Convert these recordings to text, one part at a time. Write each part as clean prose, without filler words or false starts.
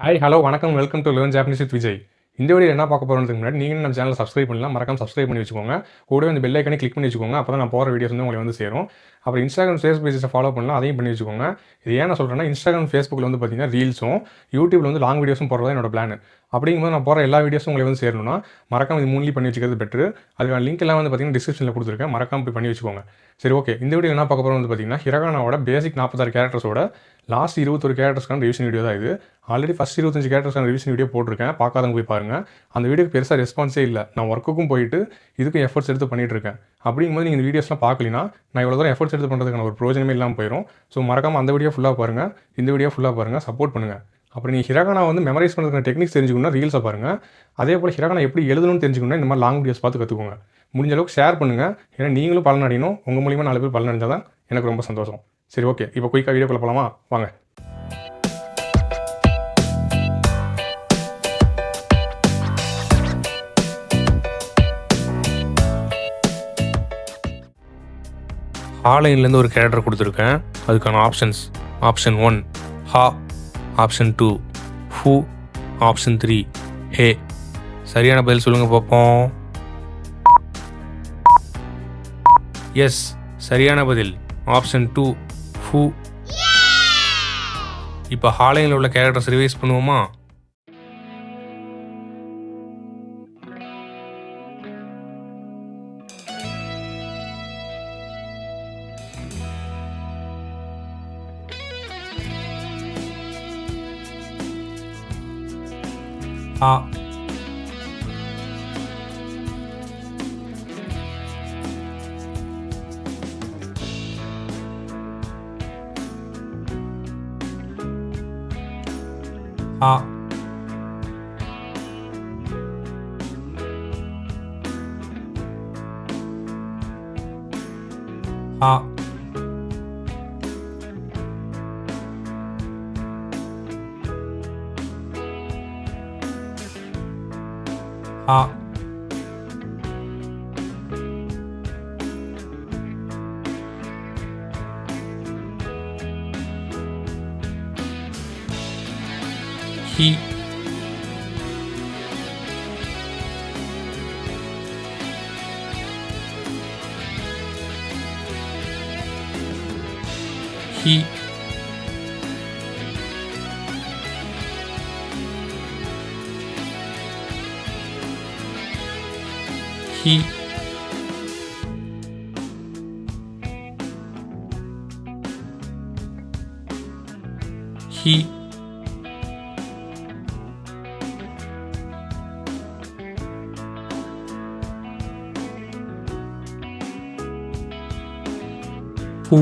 Hi hello வணக்கம் welcome to learn Japanese with Vijay. இந்த video என்ன பார்க்க போகிறதுக்கு முன்னாடி நீங்கள் நம்ம சேனலை சப்ஸ்கிரைப் பண்ணலாம், மறக்காம சப்ஸ்கிரைப் பண்ணி வச்சுக்கோங்க. கூடவே அந்த பெல் ஐக்கனை கிளிக் பண்ணி வச்சுக்கோங்க. அப்போ தான் நான் போகிற வீடியோஸ் வந்து உங்களுக்கு வந்து சேரும். அப்புறம் இன்ஸ்டாகிராம் ஃபேஸ் பேஜஸை ஃபாலோ பண்ணலாம், அதையும் பண்ணி வச்சுக்கோங்க. இது ஏன் நான் சொல்கிறேன்னா, இன்ஸ்டாகிராம் ஃபேஸ்புக்கில் வந்து பார்த்தீங்கன்னா ரீல்ஸும் யூடியூப்ல வந்து லாங் வீடியோஸும் போடுறது என்னோட பிளான். அப்படிங்கும்போது நான் போகிற எல்லா வீடியோஸும் உங்களுக்கு வந்து சேரணும்னா மறக்காம இது மூணு பண்ணி வச்சுக்கிறது பெட்ரு. அதுக்கான லிங்க் எல்லாம் வந்து பார்த்தீங்கன்னா டிஸ்கிரிப்ஷனில் கொடுத்துருக்கேன், மறக்காம போய் பண்ணி வச்சுக்கோங்க. சரி, ஓகே. இந்த வீடியோ என்ன பார்க்க போகிறோம் வந்து பார்த்தீங்கன்னா, ஹிரகானாவோட பேசிக் 46 கேரக்டர்ஸோட லாஸ்ட் 21 கேரக்டர்ஸ்க்கான ரிவிஷன் வீடியோ தான் இது. ஆல்ரெடி ஃபஸ்ட் 25 கேரக்டர்ஸ்க்கான ரிவிஷன் வீடியோ போட்டிருக்கேன், பார்க்காதவங்க போய் பாருங்கள். அந்த வீடியோக்கு பெருசாக ரெஸ்பான்ஸே இல்லை. நான் ஒர்க்குக்கும் போயிட்டு இதுக்கும் எஃபர்ட்ஸ் எடுத்து பண்ணிட்டு இருக்கேன். அப்படிங்கும்போது நீங்கள் இந்த வீடியோஸ்லாம் பார்க்கலினா நான் இவ்வளோ தூரம் எஃபர்ட்ஸ் எடுத்து பண்ணுறதுக்கான ஒரு பிரோஜனமே இல்லாமல் போயிடும். ஸோ மறக்காமல் அந்த வீடியோ ஃபுல்லாக பாருங்கள், இந்த வீடியோ ஃபுல்லாக பாருங்கள், சப்போர்ட் பண்ணுங்கள். அப்புறம் நீங்கள் ஹிரகானா வந்து மெமரைஸ் பண்ணுறதுக்கான டெக்னிக்ஸ் தெரிஞ்சுக்கணும்னா ரீல்ஸை பாருங்கள். அதே போல் ஹிரகானா எப்படி எழுதணும்னு தெரிஞ்சுக்கணும்னா இந்த மாதிரி லாங் வீடியோஸ் பார்த்து கற்றுக்கோங்க. முடிஞ்ச அளவுக்கு ஷேர் பண்ணுங்கள், ஏன்னா நீங்களும் பலன் அடையணும். உங்கள் மூலிமா 4 பேர் பலன் அடைஞ்சால் தான் எனக்கு ரொம்ப சந்தோஷம். சரி, ஓகே. இப்போ குயிக்காக வீடியோக்குள்ள போகலாமா? வாங்க. ஆன்லைன்லேருந்து ஒரு கேரக்டர் கொடுத்துருக்கேன். அதுக்கான ஆப்ஷன்ஸ்: ஆப்ஷன் 1 ஹா, ஆப்ஷன் 2 ஹூ, ஆப்ஷன் 3 ஹே. சரியான பதில் சொல்லுங்கள் பார்ப்போம். எஸ், சரியான பதில் ஆப்ஷன் 2 ஹூ. இப்போ ஆன்லைனில் உள்ள கேரக்டர்ஸ் ரிவைஸ் பண்ணுவோமா? ஆ, ஆ, ஆ, ஆ, ஹி, ஹி, ஹி, ஹி, ஹூ,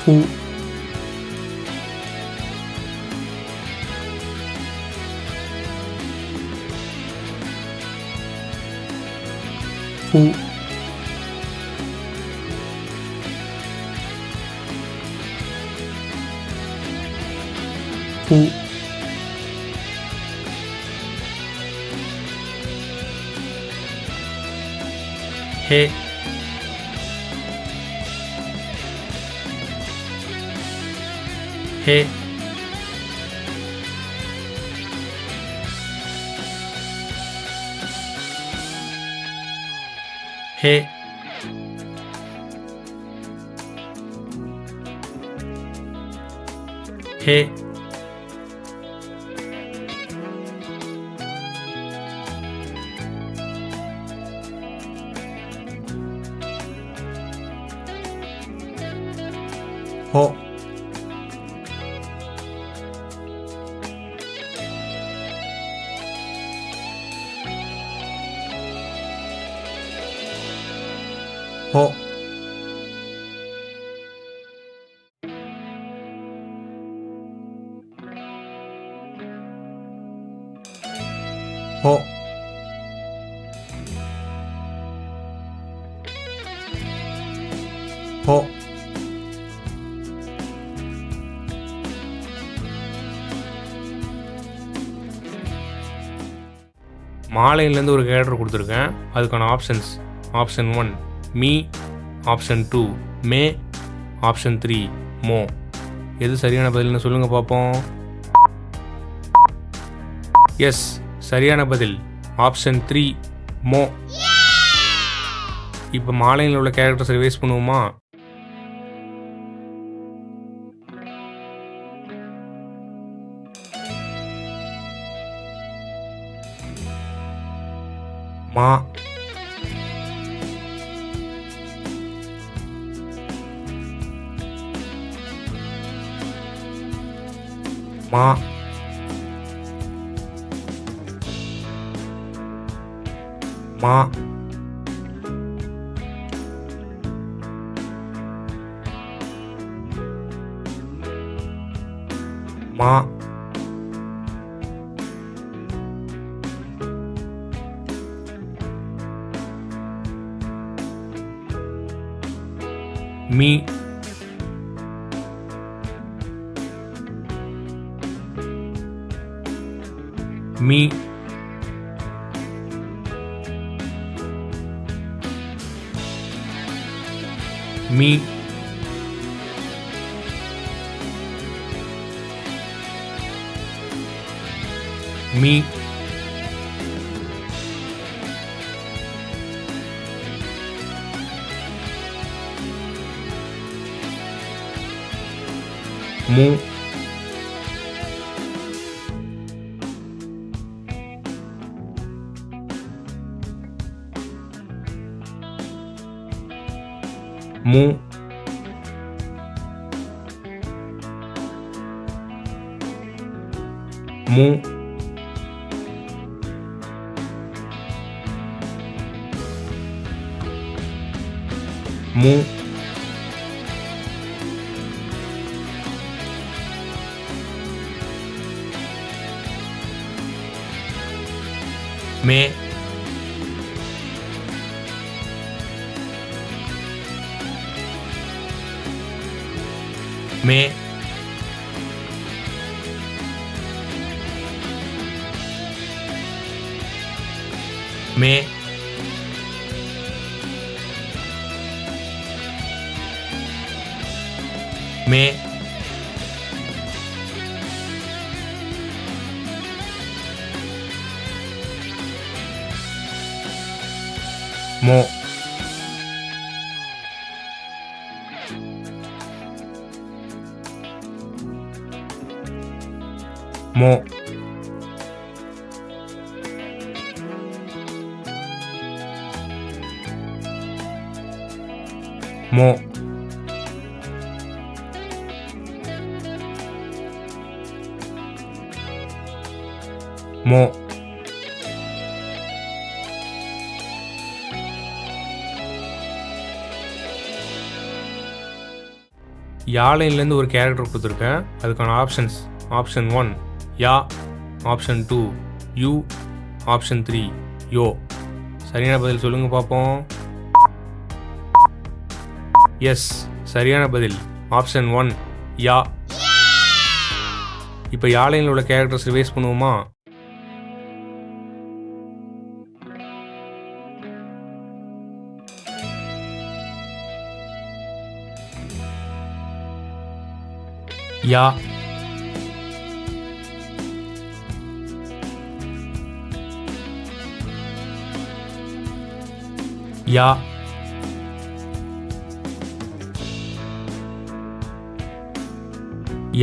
ஹூ, ஹூ, ஹூ, ஹே, ஹே, ஹே, ஹே, ஹோ, ஹோ, ஹோ, ஹோ, மாலையிலேருந்து ஒரு கேரக்டர் கொடுத்துருக்கேன். அதுக்கான ஆப்ஷன்ஸ்: ஆப்ஷன் 1 மீ, ஆப்ஷன் 2 மே, ஆப்ஷன் 3 மோ. எது சரியான பதில்னு சொல்லுங்கள் பார்ப்போம். எஸ், சரியான பதில் ஆப்ஷன் 3 மோ. இப்போ மாலையில் உள்ள கேரக்டர்ஸ் ரிவைஸ் பண்ணுவோமா? மா, மா, மா, மா, மீ, மீ, மீ, மீ, மு, மு, மு, மு, மே, மே, மே, மே, மோ, மோ, மோ, மோ, யாழையிலேருந்து ஒரு கேரக்டர் கொடுத்துருக்கேன். அதுக்கான options option 1 yeah, option 2 you, option 3 யோ. சரியான பதில் சொல்லுங்கள் பார்ப்போம். எஸ், சரியான பதில் ஆப்ஷன் 1 யா. இப்போ யாழையில் உள்ள கேரக்டர்ஸ் ரிவைஸ் பண்ணுவோமா? யா, யா,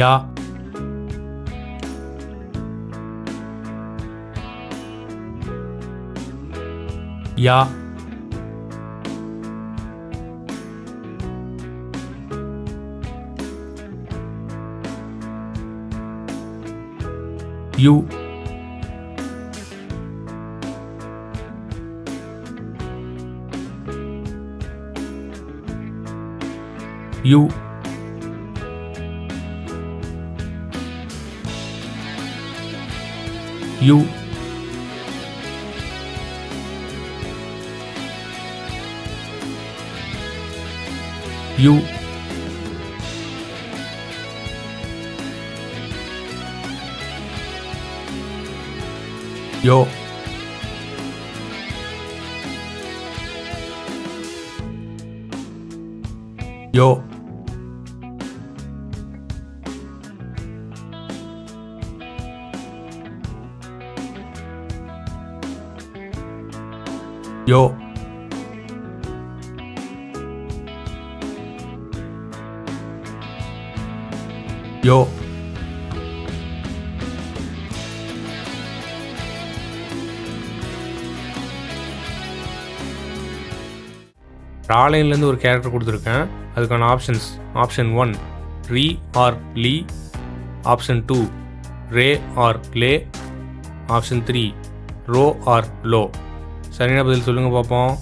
யா, யா, யூ, யூ, யூ, யூ, யோ. யோ யோ யோ ராலைன்லேருந்து ஒரு கேரக்டர் கொடுத்துருக்கேன். அதுக்கான ஆப்ஷன்ஸ்: ஆப்ஷன் 1 ரீ ஆர் லீ, ஆப்ஷன் 2 ரே ஆர் லே, ஆப்ஷன் 3 ரோ ஆர் லோ. சரியான பதில் சொல்லுங்கள் பார்ப்போம்.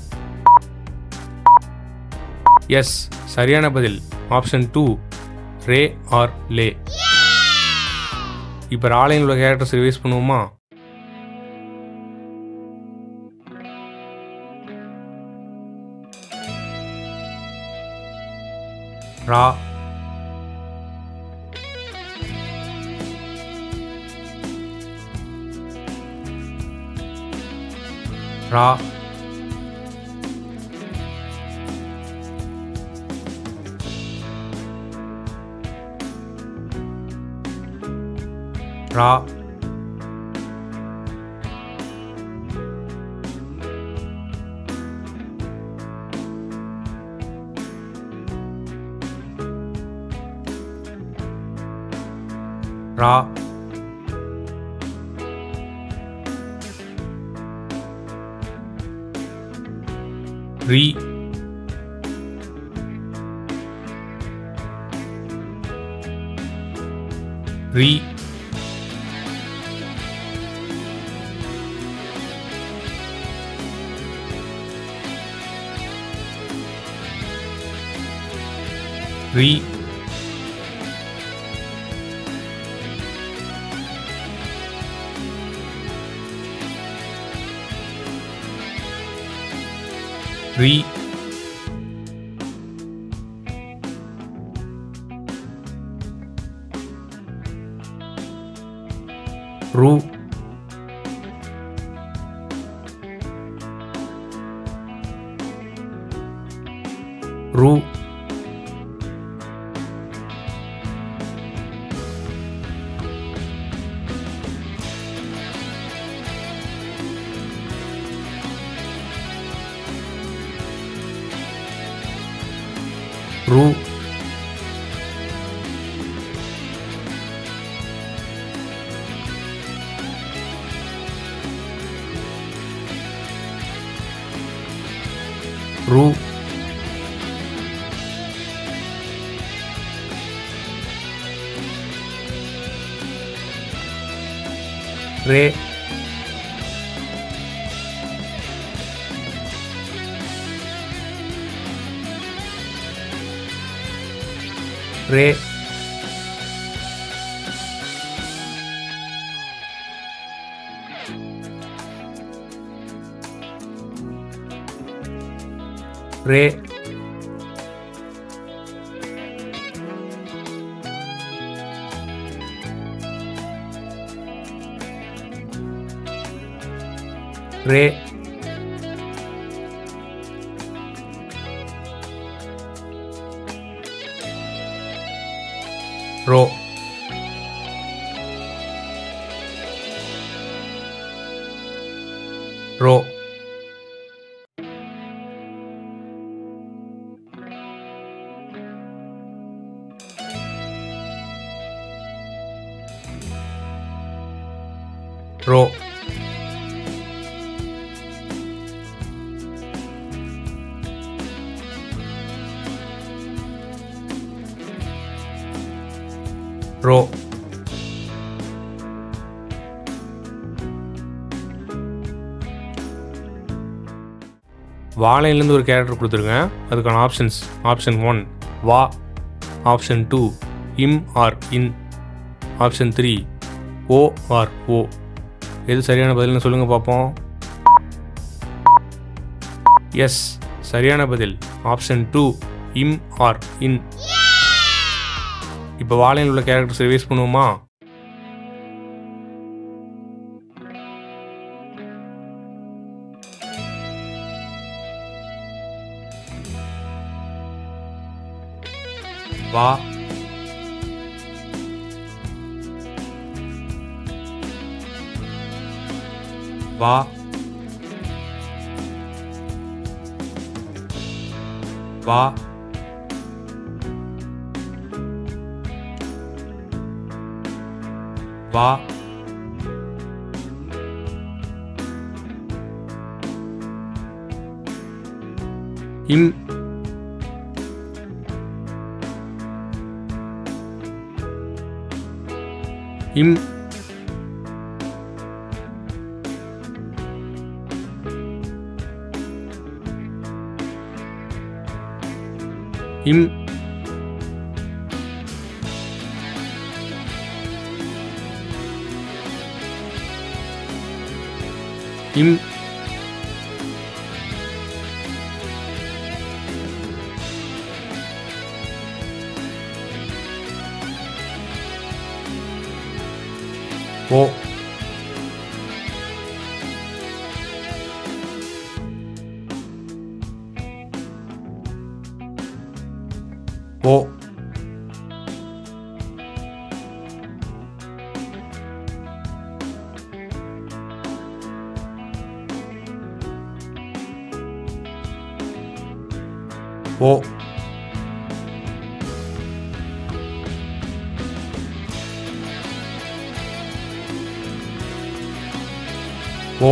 எஸ், சரியான பதில் ஆப்ஷன் 2 ரே ஆர் லே. இப்போ ராலைனில் உள்ள கேரக்டர்ஸ் ரிவைஸ் பண்ணுவோமா? ரா, ரா, ரா, ரா, ரீ, ரீ, ரீ, ரீ, ரூ, ரூ, ரூ, ரூ, ரே, ரே, ரே, ரே, ரோ, ரோ, ரோ, ரோ. வாழையிலேருந்து ஒரு கேரக்டர் கொடுத்துருங்க. அதுக்கான ஆப்ஷன்ஸ்: ஆப்ஷன் 1 வா, ஆப்ஷன் 2 இம் ஆர் இன், ஆப்ஷன் 3 ஓ ஆர் ஓ. எது சரியான பதில்னு சொல்லுங்கள் பார்ப்போம். எஸ், சரியான பதில் ஆப்ஷன் 2 இம் ஆர் இன். இப்போ வாழையில் உள்ள கேரக்டர்ஸ் ரிவைஸ் பண்ணுவோமா? வா வா வா வா இம் இம் இம் இம் ஓ ஓ ஓ ஓ